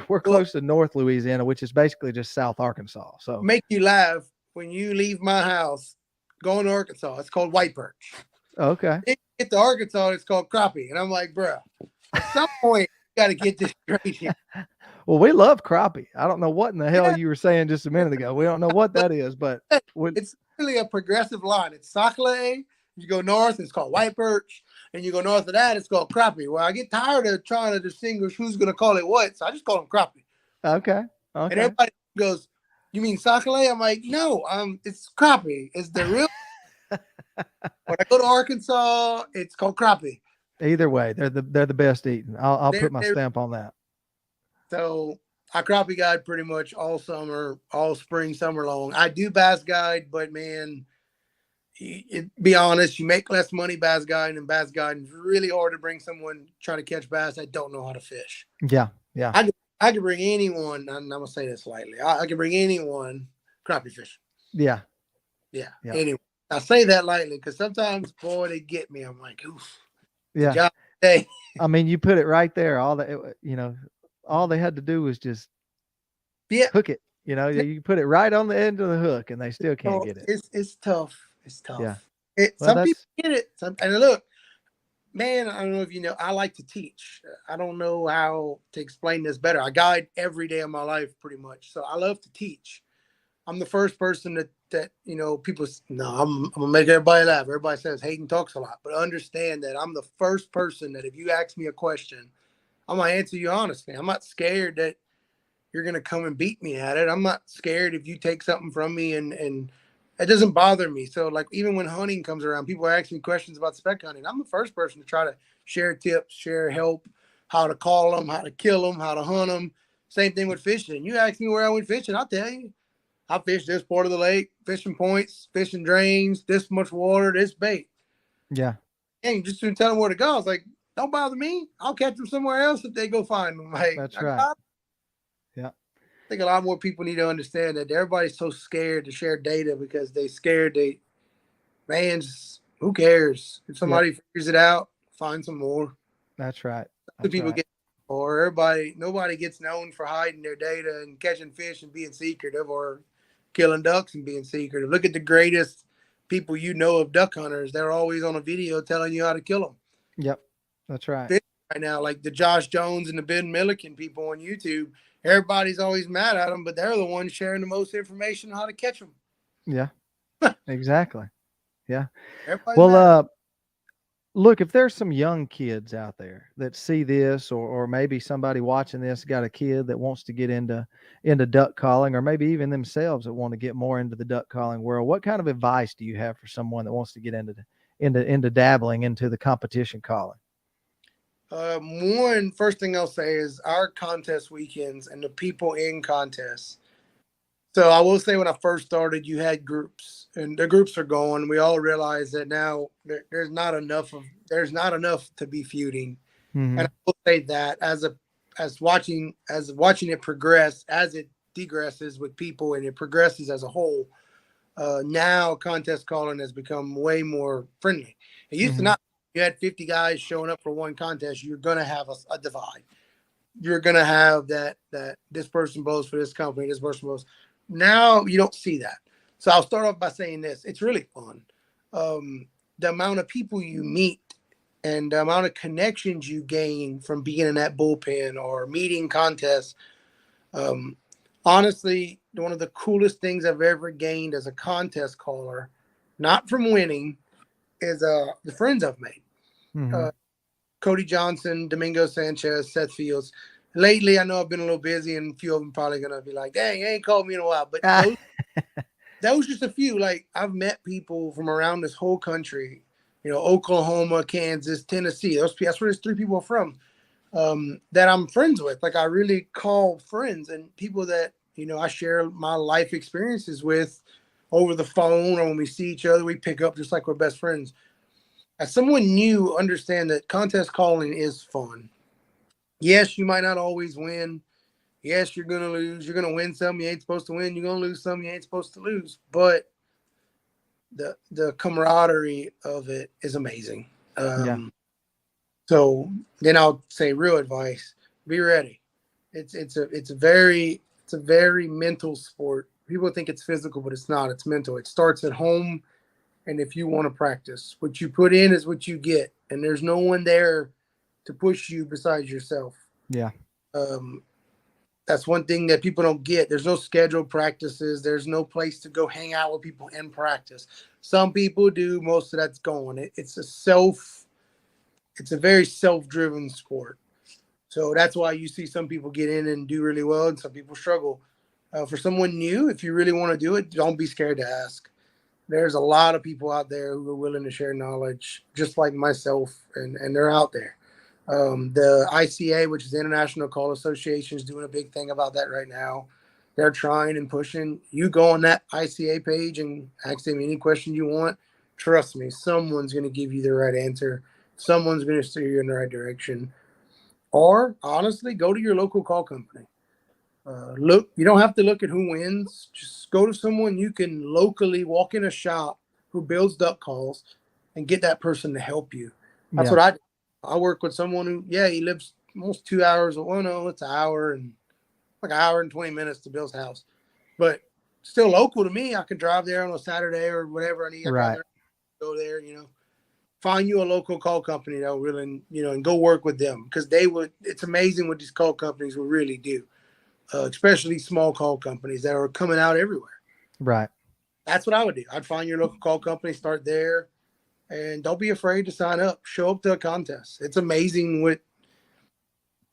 We're close to North Louisiana, which is basically just South Arkansas. So make you laugh when you leave my house, going to Arkansas. It's called white perch. Okay. Then you get to Arkansas, it's called crappie, and I'm like, bro, at some point you got to get this straight here. Well, we love crappie. I don't know what in the hell you were saying just a minute ago. We don't know what that is, but it's really a progressive line. It's sac-a-lait. You go north, it's called white perch. And you go north of that, it's called crappie. Well, I get tired of trying to distinguish who's going to call it what, so I just call them crappie. Okay. And everybody goes, you mean sac-a-lait? I'm like, no, it's crappie. It's the real. When I go to Arkansas, it's called crappie. Either way, they're the best eating. I'll put my stamp on that. So I crappie guide pretty much all summer, all spring, summer long. I do bass guide, but man, be honest, you make less money bass guiding, and bass guiding is really hard to bring someone trying to catch bass that don't know how to fish. Yeah. I could bring anyone. I'm gonna say this lightly. I can bring anyone crappie fishing. Yeah. Anyway, I say that lightly because sometimes, boy, they get me. I'm like, oof. Yeah. I mean, you put it right there. All they had to do was just hook it. You put it right on the end of the hook, and they still can't get it. It's tough. It's tough. Yeah. Some people get it. And look, man, I don't know if you know, I like to teach. I don't know how to explain this better. I guide every day of my life pretty much. So I love to teach. I'm the first person that people, I'm going to make everybody laugh. Everybody says Haiden talks a lot, but understand that I'm the first person that if you ask me a question, I'm going to answer you honestly. I'm not scared that you're going to come and beat me at it. I'm not scared if you take something from me and it doesn't bother me. So like even when hunting comes around, people are asking me questions about spec hunting. I'm the first person to try to share tips, share help, how to call them, how to kill them, how to hunt them. Same thing with fishing. You ask me where I went fishing, I'll tell you. I fished this part of the lake, fishing points, fishing drains, this much water, this bait. Yeah. And you just didn't tell them where to go. I was like, don't bother me. I'll catch them somewhere else if they go find them. Like, That's right. Yeah. I think a lot more people need to understand that everybody's so scared to share data because they scared man, just, who cares? If somebody figures it out, find some more. That's right. The people get, or nobody gets known for hiding their data and catching fish and being secretive, or killing ducks and being secretive. Look at the greatest people you know of duck hunters. They're always on a video telling you how to kill them. Yep. That's right. Right now, like the Josh Jones and the Ben Milliken people on YouTube, everybody's always mad at them, but they're the ones sharing the most information on how to catch them. Yeah. Exactly. Yeah. Everybody's well, look, if there's some young kids out there that see this, or maybe somebody watching this got a kid that wants to get into duck calling, or maybe even themselves that want to get more into the duck calling world, what kind of advice do you have for someone that wants to get into dabbling into the competition calling? First thing I'll say is our contest weekends and the people in contests. So I will say when I first started, you had groups, and the groups are going. We all realize that now there's not enough to be feuding. Mm-hmm. And I will say that as watching it progress, as it degresses with people and it progresses as a whole, now contest calling has become way more friendly. It used to not. You had 50 guys showing up for one contest, you're going to have a divide. You're going to have that this person blows for this company, this person blows. Now you don't see that. So I'll start off by saying this. It's really fun. The amount of people you meet and the amount of connections you gain from being in that bullpen or meeting contests. Honestly, one of the coolest things I've ever gained as a contest caller, not from winning, is the friends I've made. Mm-hmm. Cody Johnson, Domingo Sanchez, Seth Fields. Lately, I know I've been a little busy, and a few of them probably going to be like, dang, you ain't called me in a while. But that was just a few. Like, I've met people from around this whole country, Oklahoma, Kansas, Tennessee. That's where those 3 people are from, that I'm friends with. Like, I really call friends and people that, I share my life experiences with over the phone, or when we see each other, we pick up just like we're best friends. As someone new, understand that contest calling is fun. Yes, you might not always win. Yes, you're going to lose. You're going to win some you ain't supposed to win. You're going to lose some you ain't supposed to lose. But the camaraderie of it is amazing. So then I'll say real advice: be ready. It's a very mental sport. People think it's physical, but it's not. It's mental. It starts at home. And if you want to practice, what you put in is what you get. And there's no one there to push you besides yourself. Yeah. That's one thing that people don't get. There's no scheduled practices. There's no place to go hang out with people and practice. Some people do. Most of that's gone. It's a very self-driven sport. So that's why you see some people get in and do really well and some people struggle. For someone new, if you really want to do it, don't be scared to ask. There's a lot of people out there who are willing to share knowledge, just like myself, and they're out there. The ICA, which is the International Call Association, is doing a big thing about that right now. They're trying and pushing. You go on that ICA page and ask them any question you want. Trust me, someone's going to give you the right answer. Someone's going to steer you in the right direction. Or, honestly, go to your local call company. You don't have to look at who wins. Just go to someone you can locally walk in a shop who builds duck calls and get that person to help you. That's what I do. I work with someone who, he lives almost 2 hours. Well, no, it's an hour and 20 minutes to Bill's house, but still local to me. I could drive there on a Saturday or whatever I need. I go there, find you a local call company that will really, and go work with them, because it's amazing what these call companies will really do. Especially small call companies that are coming out everywhere. Right. That's what I would do. I'd find your local call company, start there, and don't be afraid to sign up. Show up to a contest. It's amazing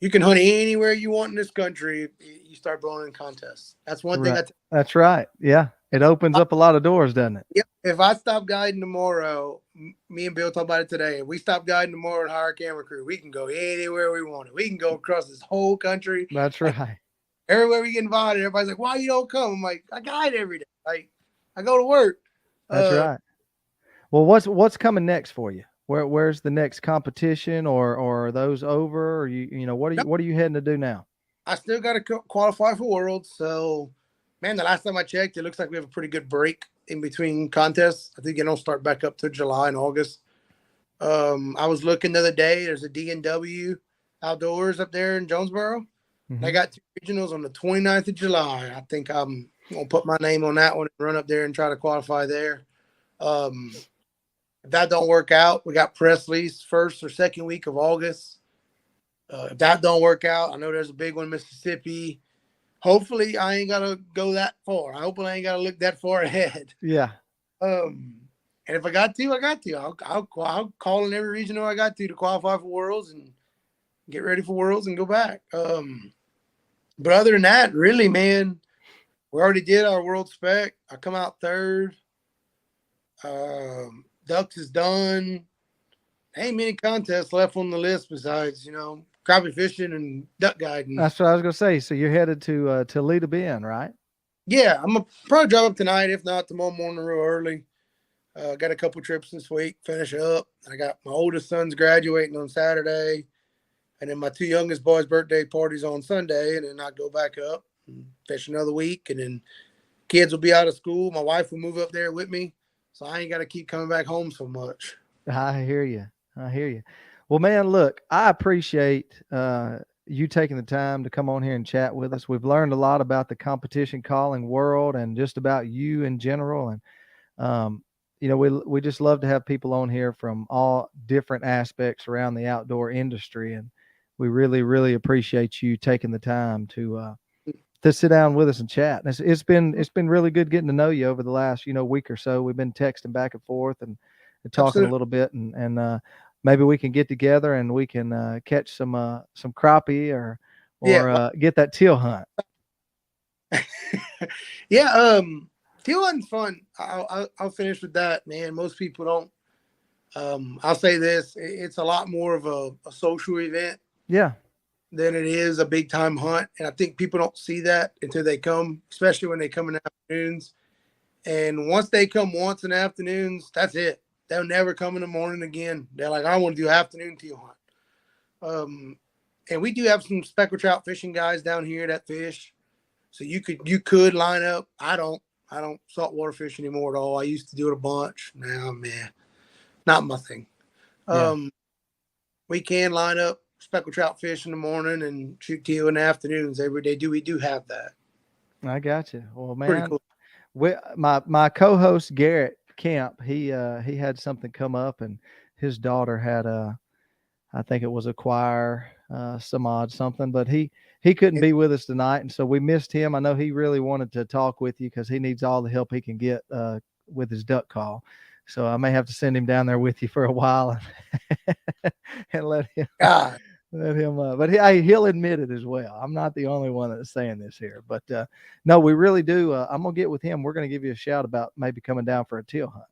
You can hunt anywhere you want in this country if you start blowing in contests. That's one thing Right. That's right. Yeah. It opens up a lot of doors, doesn't it? Yep. If I stop guiding tomorrow, me and Bill talked about it today. If we stop guiding tomorrow and hire a camera crew, we can go anywhere we want. We can go across this whole country. That's Like, right. everywhere we get invited, everybody's like, "Why you don't come?" I'm like, "I guide every day. Like, I go to work." That's right. Well, what's coming next for you? Where's the next competition, or are those over? Or what are you heading to do now? I still got to qualify for Worlds. So, man, the last time I checked, it looks like we have a pretty good break in between contests. I think you don't start back up to July and August. I was looking the other day. There's a D&W Outdoors up there in Jonesboro. Mm-hmm. I got 2 regionals on the 29th of July. I think I'm going to put my name on that one and run up there and try to qualify there. If that don't work out, we got Presley's first or second week of August. If that don't work out, I know there's a big one in Mississippi. Hopefully, I ain't got to go that far. I hope I ain't got to look that far ahead. Yeah. And if I got to, I got to. I'll call in every regional I got to qualify for Worlds and get ready for Worlds and go back. But other than that, really, man, we already did our world spec. I come out third. Ducks is done. Ain't many contests left on the list besides, crappie fishing and duck guiding. That's what I was gonna say. So you're headed to Toledo Bend, right? Yeah, I'm gonna probably drive up tonight. If not, tomorrow morning real early. Got a couple trips this week. Finish up. I got my oldest son's graduating on Saturday, and then my 2 youngest boys' birthday parties on Sunday, and then I go back up and fish another week, and then kids will be out of school. My wife will move up there with me, so I ain't got to keep coming back home so much. I hear you. Well, man, look, I appreciate you taking the time to come on here and chat with us. We've learned a lot about the competition calling world and just about you in general. And, we just love to have people on here from all different aspects around the outdoor industry. And we really, really appreciate you taking the time to sit down with us and chat. And it's been really good getting to know you over the last, week or so. We've been texting back and forth and talking Absolutely. a little bit, and maybe we can get together and we can catch some crappie or get that teal hunt. Yeah, teal hunting's fun. I'll finish with that, man. Most people don't. I'll say this: it's a lot more of a social event, yeah, than it is a big time hunt, and I think people don't see that until they come, especially when they come in the afternoons. And once they come once in the afternoons, that's it. They'll never come in the morning again. They're like, I want to do afternoon teal hunt. And we do have some speckled trout fishing guys down here that fish. So you could line up. I don't saltwater fish anymore at all. I used to do it a bunch. Now, man, not my thing. Yeah. We can line up speckled trout fish in the morning and shoot teal in the afternoons every day. We do have that. I got you. Well, Pretty man, cool. my co-host Garrett Camp, he had something come up, and his daughter had I think it was a choir, some odd something, but he couldn't be with us tonight, and so we missed him. I know he really wanted to talk with you because he needs all the help he can get with his duck call. So I may have to send him down there with you for a while and let him. God. But he'll admit it as well. I'm not the only one that's saying this here, but no, we really do. I'm gonna get with him. We're gonna give you a shout about maybe coming down for a teal hunt.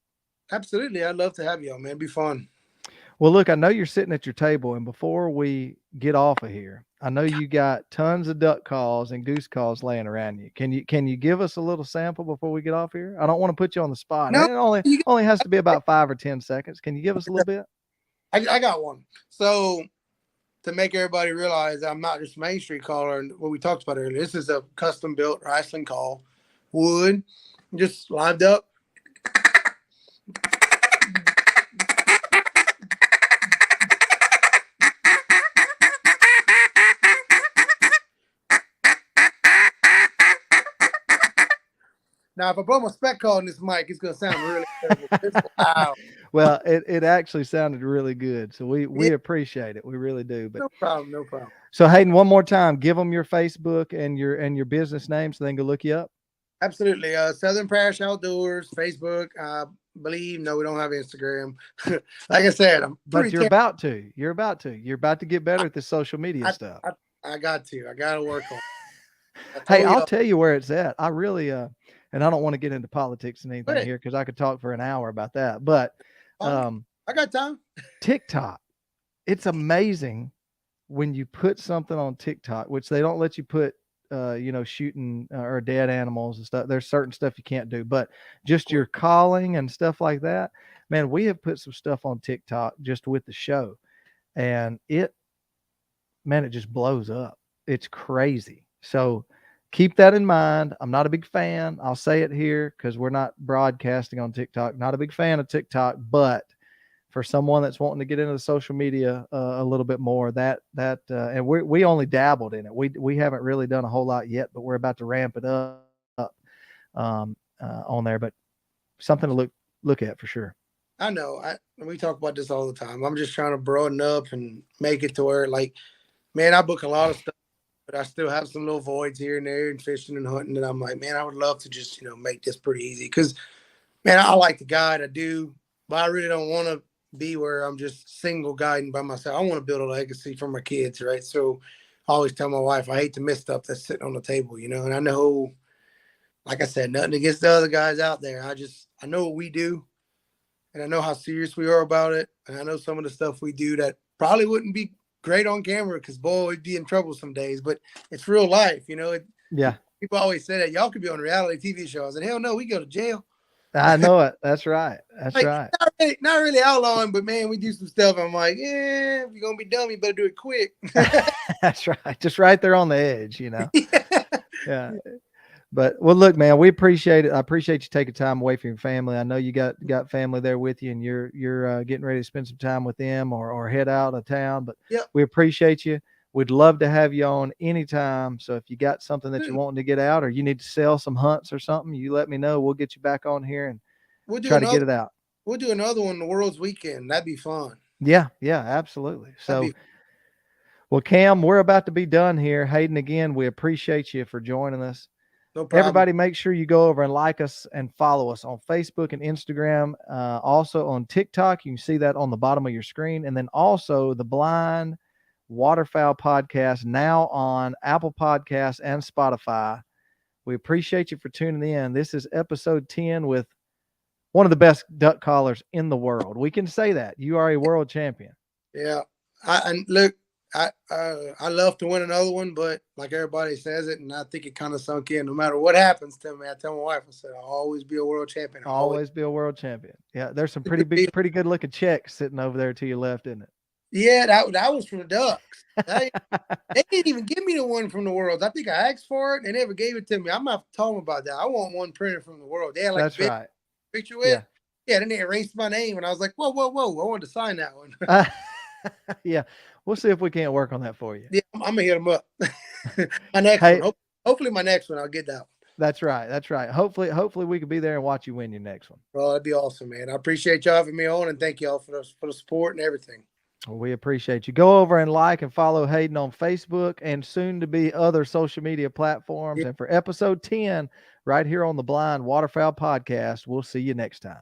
Absolutely, I'd love to have y'all, man. It'd be fun. Well, look, I know you're sitting at your table, and before we get off of here, I know you got tons of duck calls and goose calls laying around you. Can you give us a little sample before we get off here? I don't want to put you on the spot. No, It only has to be about 5 or 10 seconds. Can you give us a little bit? I got one. So to make everybody realize I'm not just Main Street caller and what we talked about earlier. This is a custom built Riceland call, wood, just lined up. Now, if I put my spec call in this mic, it's going to sound really terrible. It's loud. Well, it actually sounded really good. So we appreciate it. We really do. But no problem. So Haiden, one more time, give them your Facebook and your business name so they can go look you up. Absolutely. Southern Parish Outdoors, Facebook. I believe. No, we don't have Instagram. Like I said, I'm But pretty you're terrible. about to. You're about to. You're about to get better at this social media I, stuff. I, I got to. I got to work on it. I Hey, told I'll you. tell you where it's at. I really and I don't want to get into politics and Go anything ahead. here because I could talk for an hour about that. But Oh, um I got time. TikTok, it's amazing when you put something on TikTok, which they don't let you put, shooting or dead animals and stuff. There's certain stuff you can't do, but Of just course. your calling and stuff like that. Man, we have put some stuff on TikTok just with the show, and it just blows up. It's crazy. So keep that in mind. I'm not a big fan. I'll say it here because we're not broadcasting on TikTok. Not a big fan of TikTok, but for someone that's wanting to get into the social media a little bit more, and we only dabbled in it. We haven't really done a whole lot yet, but we're about to ramp it up on there. But something to look at for sure. I know. We talk about this all the time. I'm just trying to broaden up and make it to where, like, man, I book a lot of stuff, but I still have some little voids here and there and fishing and hunting. And I'm like, man, I would love to just, make this pretty easy. Because, man, I like to guide, I do, but I really don't want to be where I'm just single guiding by myself. I want to build a legacy for my kids, right? So I always tell my wife, I hate to miss stuff that's sitting on the table, and I know, like I said, nothing against the other guys out there. I know what we do, and I know how serious we are about it. And I know some of the stuff we do that probably wouldn't be great on camera because, boy, we'd be in trouble some days, but it's real life. Yeah, People always say that y'all could be on reality TV shows, and hell no, we go to jail. I know it. That's right. That's Like, right. not really outlawing, but man, we do some stuff. I'm like, yeah, if you're gonna be dumb, you better do it quick. That's right. Just right there on the edge. Yeah. Yeah. But well, look, man, we appreciate it. I appreciate you taking time away from your family. I know you got family there with you, and you're getting ready to spend some time with them or head out of town. But Yep. we appreciate you. We'd love to have you on anytime. So if you got something that you're wanting to get out, or you need to sell some hunts or something, you let me know. We'll get you back on here and We'll do try to another. get it out. We'll do another one the World's Weekend. That'd be fun. Yeah, yeah, absolutely. That'd So, be well, Cam, we're about to be done here. Hayden, again, we appreciate you for joining us. no problem. Everybody, make sure you go over and like us and follow us on Facebook and Instagram. Also on TikTok, you can see that on the bottom of your screen. And then also the Blind Waterfowl Podcast now on Apple Podcasts and Spotify. We appreciate you for tuning in. This is episode 10 with one of the best duck callers in the world. We can say that. You are a world champion. Yeah. And look, I love to win another one, but like everybody says it, and I think it kind of sunk in. No matter what happens to me, I tell my wife, I said, I'll always be a world champion. Always be a world champion. Yeah, there's some Always. pretty good looking checks sitting over there to your left, isn't it? Yeah, that was from the Ducks. They didn't even give me the one from the Worlds. I think I asked for it. They never gave it to me. I'm not talking about that. I want one printed from the World. They had like That's a big right. picture with. Yeah. Yeah, then they erased my name, and I was like, whoa, whoa, whoa! I wanted to sign that one. Yeah, we'll see if we can't work on that for you. Yeah, I'm gonna hit them up. My next Hey, one. Hopefully, my next one, I'll get that one. that's right. That's right. Hopefully we can be there and watch you win your next one. Well, that'd be awesome, man. I appreciate y'all having me on, and thank y'all for the support and everything. Well, we appreciate you. Go over and like and follow Hayden on Facebook and soon to be other social media platforms. Yeah. And for episode 10, right here on the Blind Waterfowl Podcast, we'll see you next time.